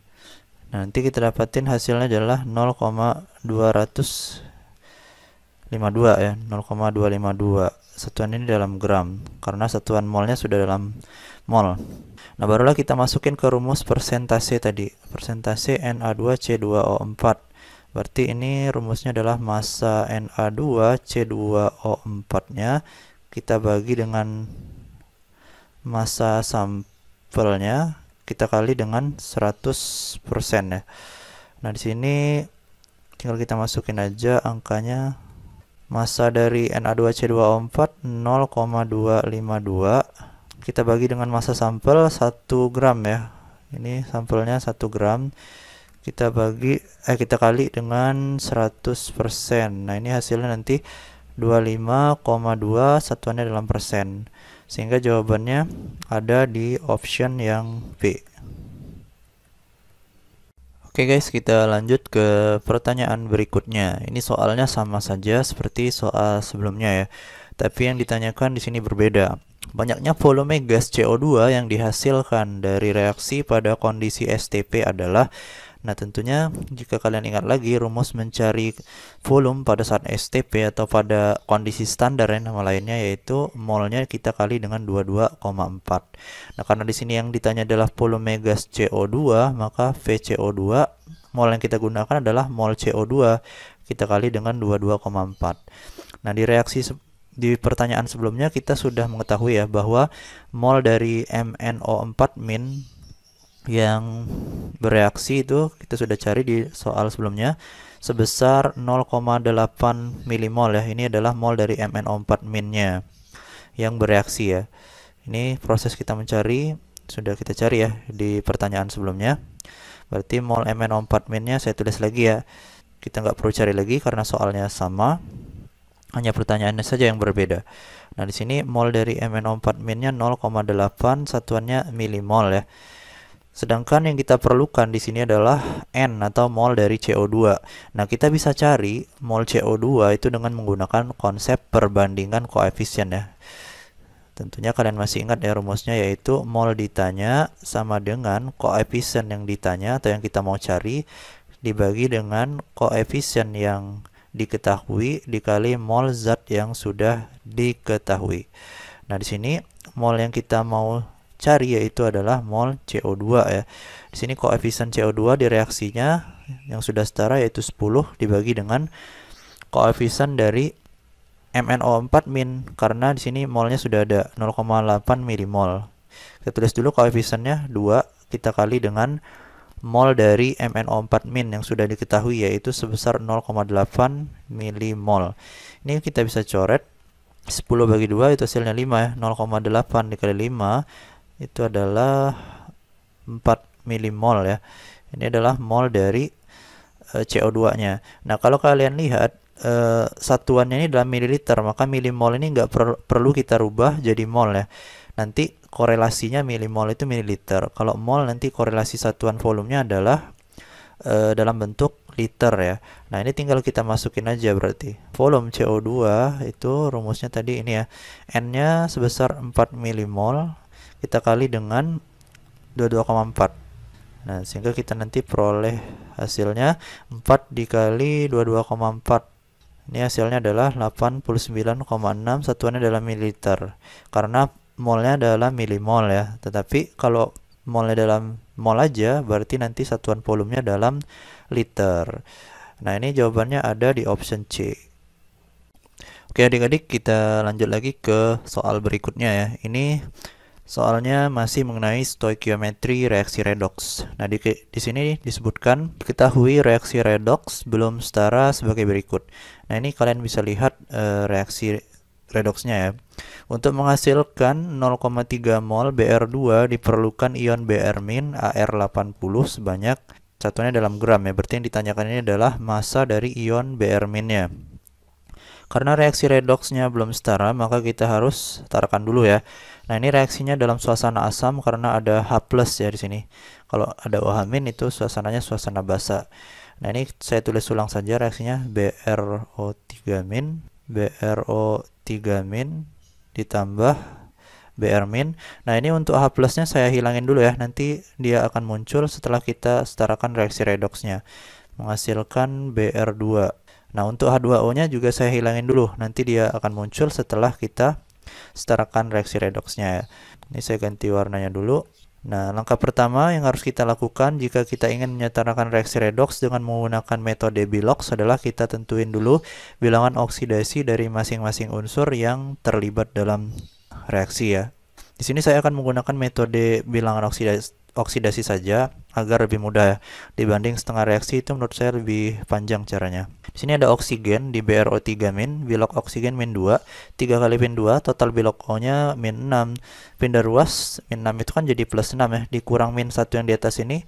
Nah, nanti kita dapatin hasilnya adalah 0,252 ya, 0,252. Satuan ini dalam gram karena satuan molnya sudah dalam mol. Nah, barulah kita masukin ke rumus persentase tadi, persentase Na2C2O4. Berarti ini rumusnya adalah massa Na2C2O4-nya kita bagi dengan massa sampelnya, kita kali dengan 100% ya. Nah, di sini tinggal kita masukin aja angkanya. Massa dari Na2C2O4 0,252. Kita bagi dengan massa sampel 1 gram ya. Ini sampelnya 1 gram. Kita kali dengan 100%. Nah, ini hasilnya nanti 25,2, satuannya dalam persen. Sehingga jawabannya ada di option yang B. Oke guys, kita lanjut ke pertanyaan berikutnya. Ini soalnya sama saja seperti soal sebelumnya ya. Tapi yang ditanyakan di sini berbeda. Banyaknya volume gas CO2 yang dihasilkan dari reaksi pada kondisi STP adalah. Nah, tentunya jika kalian ingat lagi rumus mencari volume pada saat STP atau pada kondisi standar ya, nama lainnya yaitu molnya kita kali dengan 22,4. Nah, karena di sini yang ditanya adalah volume gas CO2, maka VCO2 mol yang kita gunakan adalah mol CO2 kita kali dengan 22,4. Nah, di pertanyaan sebelumnya kita sudah mengetahui ya bahwa mol dari MnO4 min yang bereaksi itu kita sudah cari di soal sebelumnya sebesar 0,8 milimol ya. Ini adalah mol dari MnO4 minnya yang bereaksi ya. Ini proses kita mencari sudah kita cari ya di pertanyaan sebelumnya. Berarti mol MnO4 minnya saya tulis lagi ya. Kita nggak perlu cari lagi karena soalnya sama. Hanya pertanyaannya saja yang berbeda. Nah, di sini mol dari MnO4 minnya 0,8, satuannya milimol ya. Sedangkan yang kita perlukan di sini adalah N atau mol dari CO2. Nah, kita bisa cari mol CO2 itu dengan menggunakan konsep perbandingan koefisien ya. Tentunya kalian masih ingat ya rumusnya, yaitu mol ditanya sama dengan koefisien yang ditanya atau yang kita mau cari dibagi dengan koefisien yang diketahui dikali mol zat yang sudah diketahui. Nah, di sini mol yang kita mau cari yaitu adalah mol CO2 ya. Di sini koefisien CO2 di reaksinya yang sudah setara yaitu 10 dibagi dengan koefisien dari MnO4 min, karena di sini molnya sudah ada 0,8 milimol. Kita tulis dulu koefisiennya 2, kita kali dengan mol dari MnO4 min yang sudah diketahui yaitu sebesar 0,8 milimol. Ini kita bisa coret 10 bagi 2 itu hasilnya 5 ya. 0,8 dikali 5 itu adalah 4 milimol ya. Ini adalah mol dari CO2-nya. Nah, kalau kalian lihat satuannya ini dalam mililiter, maka milimol ini nggak perlu kita rubah jadi mol ya. Nanti korelasinya milimol itu mililiter. Kalau mol nanti korelasi satuan volumenya adalah dalam bentuk liter ya. Nah, ini tinggal kita masukin aja berarti. Volume CO2 itu rumusnya tadi ini ya. N-nya sebesar 4 milimol. Kita kali dengan 22,4. Nah, sehingga kita nanti peroleh hasilnya 4 dikali 22,4. Ini hasilnya adalah 89,6, satuannya dalam mililiter. Karena molnya adalah milimol ya. Tetapi kalau molnya dalam mol aja, berarti nanti satuan volumenya dalam liter. Nah, ini jawabannya ada di option C. Oke adik-adik, kita lanjut lagi ke soal berikutnya ya. Ini soalnya masih mengenai stoikiometri reaksi redoks. Nah, di sini disebutkan ketahui reaksi redoks belum setara sebagai berikut. Nah, ini kalian bisa lihat reaksi redoksnya ya. Untuk menghasilkan 0,3 mol Br2 diperlukan ion Br- Ar80 sebanyak, satunya dalam gram ya. Berarti yang ditanyakan ini adalah massa dari ion Br-nya. Karena reaksi redoksnya belum setara, maka kita harus setarakan dulu ya. Nah, ini reaksinya dalam suasana asam karena ada H+ ya di sini. Kalau ada OH- itu suasananya suasana basa. Nah, ini saya tulis ulang saja reaksinya BrO3- ditambah Br-. Nah, ini untuk H+-nya saya hilangin dulu ya. Nanti dia akan muncul setelah kita setarakan reaksi redoksnya, menghasilkan Br2. Nah, untuk H2O-nya juga saya hilangin dulu. Nanti dia akan muncul setelah kita setarakan reaksi redoksnya ya. Ini saya ganti warnanya dulu. Nah, langkah pertama yang harus kita lakukan jika kita ingin menyetarakan reaksi redoks dengan menggunakan metode Bilox adalah kita tentuin dulu bilangan oksidasi dari masing-masing unsur yang terlibat dalam reaksi ya. Di sini saya akan menggunakan metode bilangan oksidasi saja agar lebih mudah ya. Dibanding setengah reaksi itu menurut saya lebih panjang caranya. Di sini ada oksigen di BrO3-, bilok oksigen -2, 3 kali pin 2, total bilok O-nya -6. Pindah ruas, -6 itu kan jadi +6 ya, dikurang -1 yang di atas ini,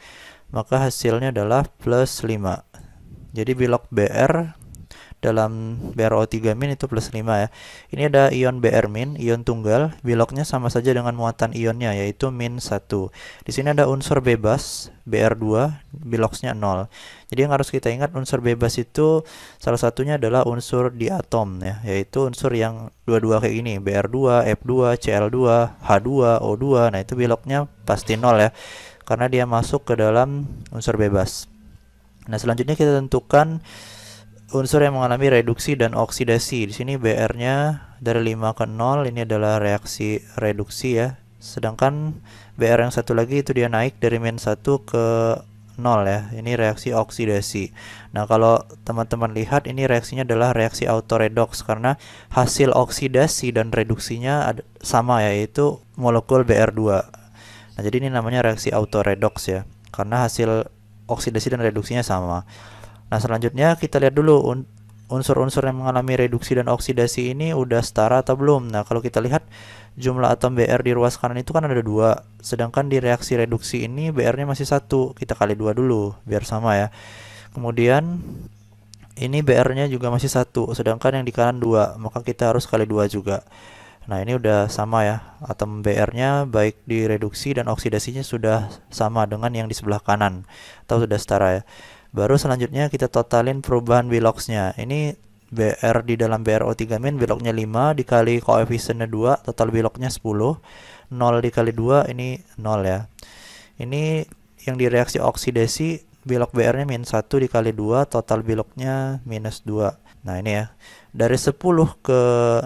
maka hasilnya adalah +5. Jadi bilok Br dalam BrO3- itu +5 ya. Ini ada ion Br-, ion tunggal, biloknya sama saja dengan muatan ionnya yaitu -1. Di sini ada unsur bebas Br2, biloknya 0. Jadi yang harus kita ingat, unsur bebas itu salah satunya adalah unsur di atom ya, yaitu unsur yang dua-dua kayak gini, Br2, F2, Cl2, H2, O2. Nah, itu biloknya pasti 0 ya, karena dia masuk ke dalam unsur bebas. Nah, selanjutnya kita tentukan unsur yang mengalami reduksi dan oksidasi. Di sini Br-nya dari 5 ke 0, ini adalah reaksi reduksi ya. Sedangkan Br yang satu lagi itu dia naik dari -1 ke 0 ya. Ini reaksi oksidasi. Nah, kalau teman-teman lihat, ini reaksinya adalah reaksi autoredoks karena hasil oksidasi dan reduksinya sama, yaitu molekul Br2. Nah, jadi ini namanya reaksi autoredoks ya, karena hasil oksidasi dan reduksinya sama. Nah, selanjutnya kita lihat dulu unsur-unsur yang mengalami reduksi dan oksidasi ini udah setara atau belum. Nah, kalau kita lihat jumlah atom Br di ruas kanan itu kan ada 2, sedangkan di reaksi reduksi ini Br-nya masih 1. Kita kali 2 dulu biar sama ya. Kemudian ini Br-nya juga masih 1, sedangkan yang di kanan 2, maka kita harus kali 2 juga. Nah, ini udah sama ya. Atom Br-nya baik di reduksi dan oksidasinya sudah sama dengan yang di sebelah kanan, atau sudah setara ya. Baru selanjutnya kita totalin perubahan biloksnya. Ini Br di dalam BrO3- biloknya 5 dikali koefisiennya 2, total biloknya 10. 0 dikali 2 ini 0 ya. Ini yang di reaksi oksidasi, bilok Br-nya -1 dikali 2, total biloknya -2. Nah, ini ya. Dari 10 ke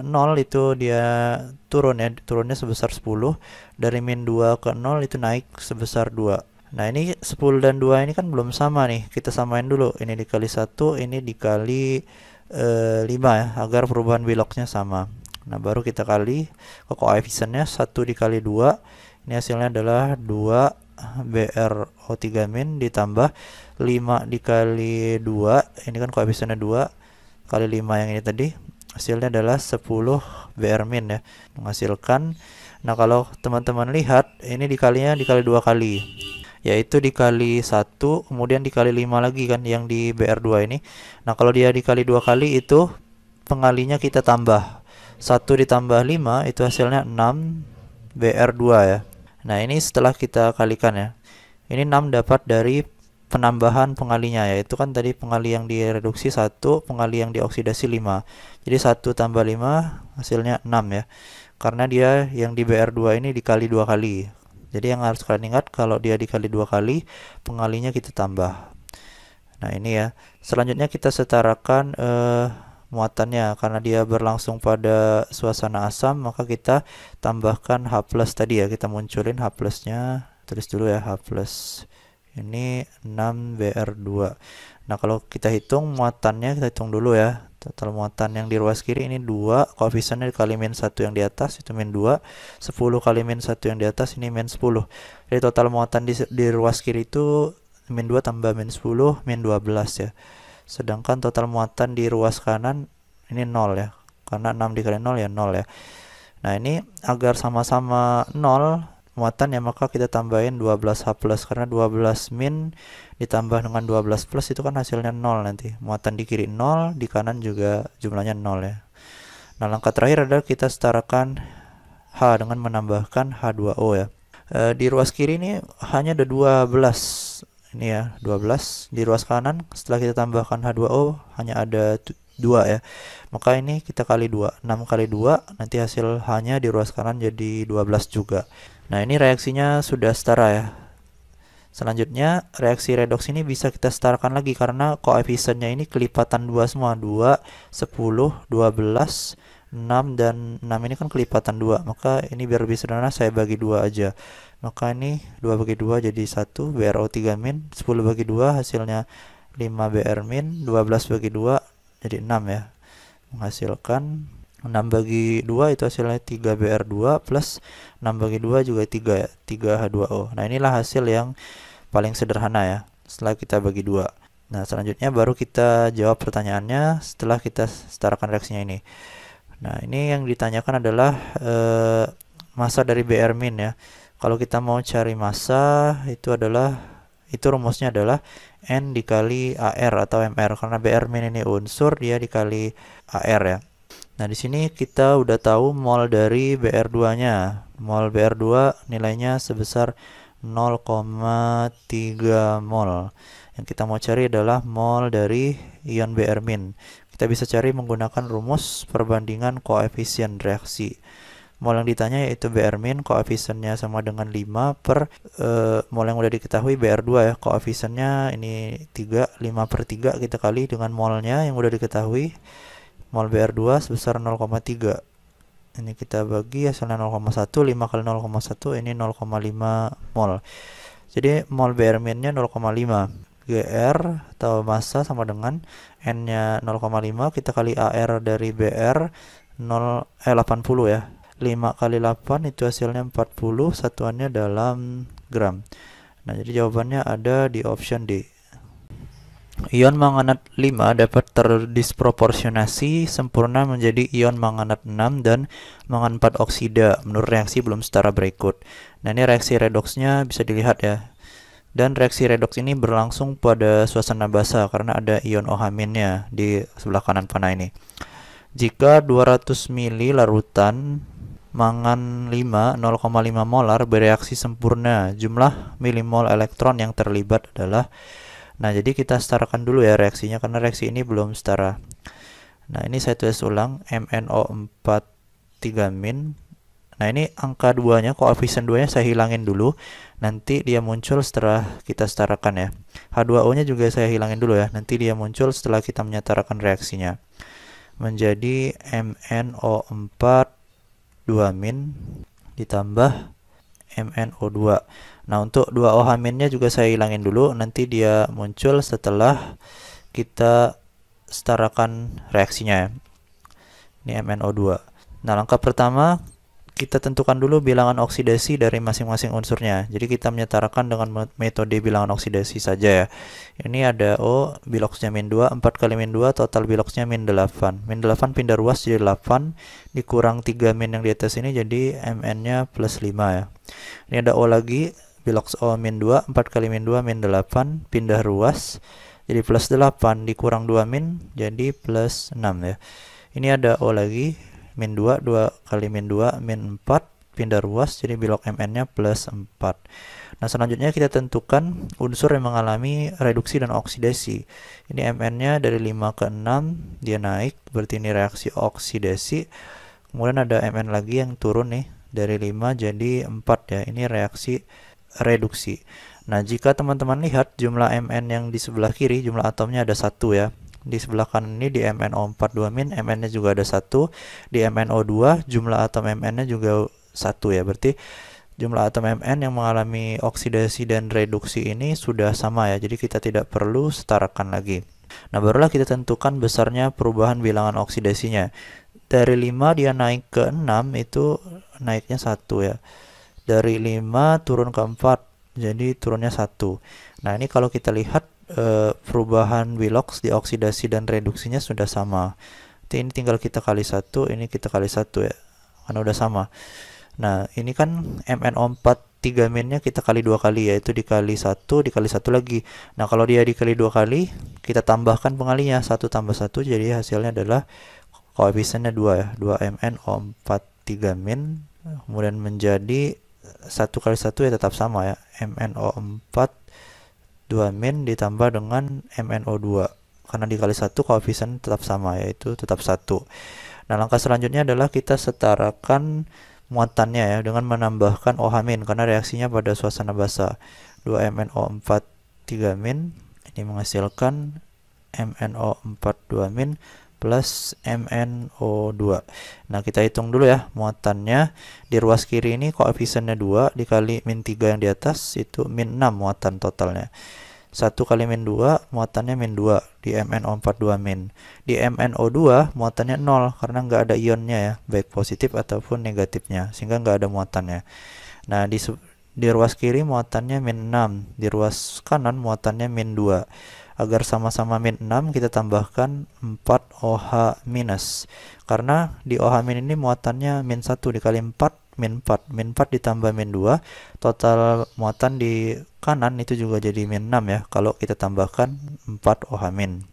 0 itu dia turun ya, turunnya sebesar 10. Dari -2 ke 0 itu naik sebesar 2. Nah, ini 10 dan 2 ini kan belum sama nih. Kita samain dulu. Ini dikali 1, ini dikali 5 ya, agar perubahan biloknya sama. Nah, baru kita kali ke koefisiennya, 1 dikali 2. Ini hasilnya adalah 2 BrO3- ditambah 5 dikali 2. Ini kan koefisiennya 2 kali 5 yang ini tadi. Hasilnya adalah 10 Br- ya, menghasilkan. Nah, kalau teman-teman lihat, ini dikalinya dikali 2 kali, yaitu dikali 1, kemudian dikali 5 lagi kan yang di Br2 ini. Nah, kalau dia dikali 2 kali itu pengalinya kita tambah. 1 ditambah 5 itu hasilnya 6 Br2 ya. Nah, ini setelah kita kalikan ya. Ini 6 dapat dari penambahan pengalinya, yaitu kan tadi pengali yang direduksi 1, pengali yang dioksidasi 5. Jadi 1 tambah 5 hasilnya 6 ya. Karena dia yang di Br2 ini dikali 2 kali. Jadi yang harus kalian ingat, kalau dia dikali 2 kali, pengalinya kita tambah. Nah, ini ya. Selanjutnya kita setarakan muatannya. Karena dia berlangsung pada suasana asam, maka kita tambahkan H+ tadi ya. Kita munculin H+-nya. Tulis dulu ya, H+. Ini 6 Br2. Nah, kalau kita hitung muatannya, kita hitung dulu ya. Total muatan yang di ruas kiri ini 2, koefisiennya dikali min 1 yang di atas itu min 2, 10 kali min 1 yang di atas ini min 10. Jadi total muatan di ruas kiri itu min 2 tambah min 10, min 12 ya. Sedangkan total muatan di ruas kanan ini 0 ya. Karena 6 dikali 0 ya 0 ya. Nah, ini agar sama-sama 0 muatan ya, maka kita tambahin 12H plus, karena 12 min ditambah dengan 12 plus itu kan hasilnya 0 nanti. Muatan di kiri 0, di kanan juga jumlahnya 0 ya. Nah, langkah terakhir adalah kita setarakan H dengan menambahkan H2O ya. Di ruas kiri ini hanya ada 12. Ini ya, 12. Di ruas kanan setelah kita tambahkan H2O hanya ada 2 ya. Maka ini kita kali 2. 6 kali 2 nanti hasil H-nya di ruas kanan jadi 12 juga. Nah, ini reaksinya sudah setara ya. Selanjutnya, reaksi redoks ini bisa kita setarakan lagi karena koefisiennya ini kelipatan 2 semua. 2, 10, 12, 6, dan 6 ini kan kelipatan 2. Maka ini biar lebih sederhana saya bagi 2 aja. Maka ini 2 bagi 2 jadi 1, BRO 3 min. 10 bagi 2 hasilnya 5 BR min. 12 bagi 2 jadi 6 ya. Menghasilkan 6 bagi 2 itu hasilnya 3 BR2 plus 6 bagi 2 juga 3 ya, 3H2O. Nah, inilah hasil yang paling sederhana ya setelah kita bagi 2. Nah, selanjutnya baru kita jawab pertanyaannya setelah kita setarakan reaksinya ini. Nah, ini yang ditanyakan adalah massa dari BR min ya. Kalau kita mau cari massa itu rumusnya adalah N dikali AR atau MR, karena BR min ini unsur, dia dikali AR ya. Nah, di sini kita udah tahu mol dari BR2-nya. Mol BR2 nilainya sebesar 0,3 mol. Yang kita mau cari adalah mol dari ion BR min. Kita bisa cari menggunakan rumus perbandingan koefisien reaksi. Mol yang ditanya yaitu BR min, koefisiennya sama dengan 5 per mol yang udah diketahui BR2 ya. Koefisiennya ini 3, 5 per 3 kita kali dengan molnya yang udah diketahui. Mol BR2 sebesar 0,3. Ini kita bagi hasilnya 0,1, 5 kali 0,1 ini 0,5 mol. Jadi mol BR minnya 0,5. GR atau massa sama dengan N-nya 0,5 kita kali AR dari BR 80 ya. 5 kali 8 itu hasilnya 40, satuannya dalam gram. Nah, jadi jawabannya ada di option D. Ion manganat 5 dapat terdisproporsionasi sempurna menjadi ion manganat 6 dan mangan 4 oksida menurut reaksi belum setara berikut. Nah, ini reaksi redoksnya bisa dilihat ya. Dan reaksi redoks ini berlangsung pada suasana basah karena ada ion OH- di sebelah kanan panah ini. Jika 200 ml larutan mangan 5 0,5 molar bereaksi sempurna, jumlah milimol elektron yang terlibat adalah. Nah, jadi kita setarakan dulu ya reaksinya karena reaksi ini belum setara. Nah, ini saya tulis ulang, MnO4 3 min. Nah, ini angka 2-nya, koefisien 2-nya saya hilangin dulu. Nanti dia muncul setelah kita setarakan ya. H2O-nya juga saya hilangin dulu ya. Nanti dia muncul setelah kita menyetarakan reaksinya. Menjadi MnO4 2 min ditambah MnO2. Nah, untuk 2OH-nya juga saya hilangin dulu, nanti dia muncul setelah kita setarakan reaksinya ya. Ini MnO2. Nah, langkah pertama kita tentukan dulu bilangan oksidasi dari masing-masing unsurnya. Jadi kita menyetarakan dengan metode bilangan oksidasi saja ya. Ini ada O, biloksnya min 2, 4 kali min 2, total biloksnya min 8. Min 8 pindah ruas jadi 8, dikurang 3 min yang di atas ini jadi Mn-nya plus 5 ya. Ini ada O lagi, biloks O min 2, 4 kali min 2, min 8, pindah ruas, jadi plus 8, dikurang 2 min, jadi plus 6 ya. Ini ada O lagi, min 2, 2 kali min 2, min 4, pindah ruas, jadi bilok Mn-nya plus 4. Nah, selanjutnya kita tentukan unsur yang mengalami reduksi dan oksidasi. Ini Mn-nya dari 5 ke 6, dia naik, berarti ini reaksi oksidasi. Kemudian ada Mn lagi yang turun nih, dari 5 jadi 4 ya, ini reaksi reduksi. Nah, jika teman-teman lihat jumlah Mn yang di sebelah kiri, jumlah atomnya ada 1 ya. Di sebelah kanan ini di MnO4 2 min, Mn-nya juga ada 1. Di MnO2 jumlah atom Mn-nya juga 1 ya. Berarti jumlah atom Mn yang mengalami oksidasi dan reduksi ini sudah sama ya. Jadi kita tidak perlu setarakan lagi. Nah, barulah kita tentukan besarnya perubahan bilangan oksidasinya. Dari 5 dia naik ke 6 itu naiknya 1 ya. Dari 5 turun ke 4, jadi turunnya 1. Nah, ini kalau kita lihat perubahan Willox di oksidasi dan reduksinya sudah sama. Ini tinggal kita kali 1, ini kita kali 1 ya. Karena udah sama. Nah, ini kan MnO4 3 minnya kita kali 2 kali, yaitu dikali 1 dikali 1 lagi. Nah, kalau dia dikali 2 kali, kita tambahkan pengalinya 1 tambah 1, jadi hasilnya adalah koefisiennya 2 ya. 2 MnO4 3 min, kemudian menjadi 1 kali 1 ya tetap sama ya. MnO4 2 min ditambah dengan MnO2. Karena dikali 1 koefisien tetap sama, yaitu tetap 1. Nah, langkah selanjutnya adalah kita setarakan muatannya ya dengan menambahkan OH- karena reaksinya pada suasana basah. 2 MnO4 3 min ini menghasilkan MnO4 2 min plus MnO2. Nah, kita hitung dulu ya muatannya. Di ruas kiri ini koefisiennya 2 dikali min 3 yang di atas itu min 6 muatan totalnya. 1 kali min 2 muatannya min 2 di MnO4 2 min. Di MnO2 muatannya 0 karena nggak ada ionnya ya, baik positif ataupun negatifnya, sehingga nggak ada muatannya. Nah, di ruas kiri muatannya min 6, di ruas kanan muatannya min 2. Agar sama-sama min 6 kita tambahkan 4 OH minus. Karena di OH min ini muatannya min 1 dikali 4 min 4. Min 4 ditambah min 2, total muatan di kanan itu juga jadi min 6 ya, kalau kita tambahkan 4 OH min.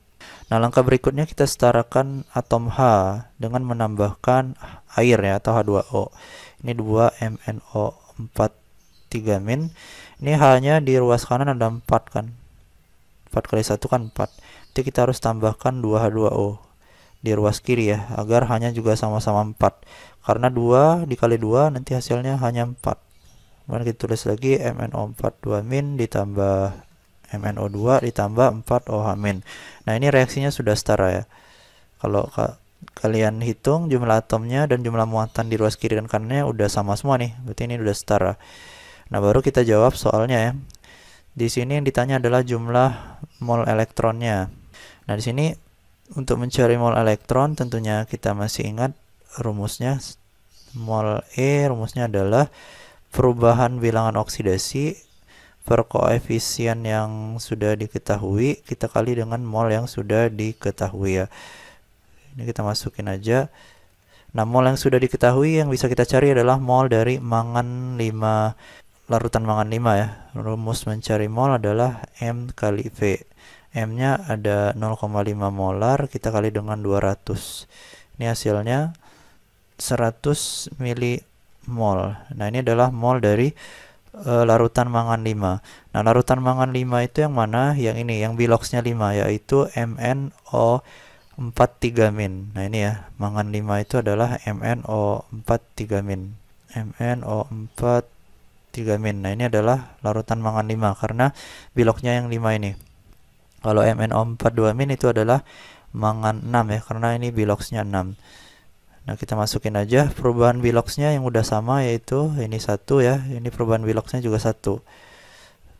Nah, langkah berikutnya kita setarakan atom H dengan menambahkan air ya, atau H2O. Ini 2 MnO4 3 min. Ini H-nya di ruas kanan ada 4 kan. 4 kali 1 kan 4. Jadi kita harus tambahkan 2H2O di ruas kiri ya, agar hanya juga sama-sama 4. Karena 2 dikali 2 nanti hasilnya hanya 4. Kemudian kita tulis lagi MnO4 2 min ditambah MnO2 ditambah 4 OH min. Nah, ini reaksinya sudah setara ya. Kalau kalian hitung jumlah atomnya dan jumlah muatan di ruas kiri dan kanannya udah sama semua nih. Berarti ini udah setara. Nah, baru kita jawab soalnya ya. Di sini yang ditanya adalah jumlah mol elektronnya. Nah, di sini untuk mencari mol elektron tentunya kita masih ingat rumusnya. Mol E rumusnya adalah perubahan bilangan oksidasi per koefisien yang sudah diketahui kita kali dengan mol yang sudah diketahui ya. Ini kita masukin aja. Nah, mol yang sudah diketahui yang bisa kita cari adalah mol dari mangan 5, larutan mangan 5 ya. Rumus mencari mol adalah M kali V. M-nya ada 0,5 molar, kita kali dengan 200. Ini hasilnya 100 milimol. Nah, ini adalah mol dari larutan mangan 5. Nah, larutan mangan 5 itu yang mana? Yang ini, yang biloxnya 5, yaitu MnO4 3 min. Nah, ini ya, mangan 5 itu adalah MnO4 3 min. MnO4 3 min. Nah, ini adalah larutan mangan 5 karena biloxnya yang 5 ini. Kalau MnO4 2 min itu adalah mangan 6 ya, karena ini biloxnya 6. Nah, kita masukin aja perubahan biloxnya yang udah sama, yaitu ini 1 ya, ini perubahan biloxnya juga 1.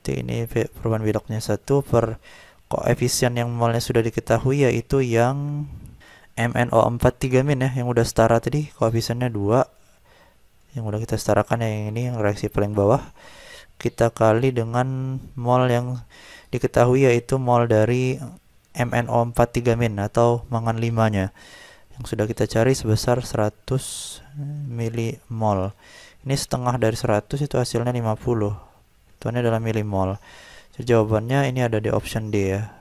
Jadi ini perubahan biloxnya 1 per koefisien yang molnya sudah diketahui, yaitu yang MnO4 3 min ya, yang udah setara tadi, koefisiennya 2. Yang udah kita setarakan yang ini, yang reaksi paling bawah. Kita kali dengan mol yang diketahui, yaitu mol dari MnO4 3 min atau mangan 5-nya yang sudah kita cari sebesar 100 milimol. Ini setengah dari 100 itu hasilnya 50. Itu adalah milimol. Jadi jawabannya ini ada di option D ya.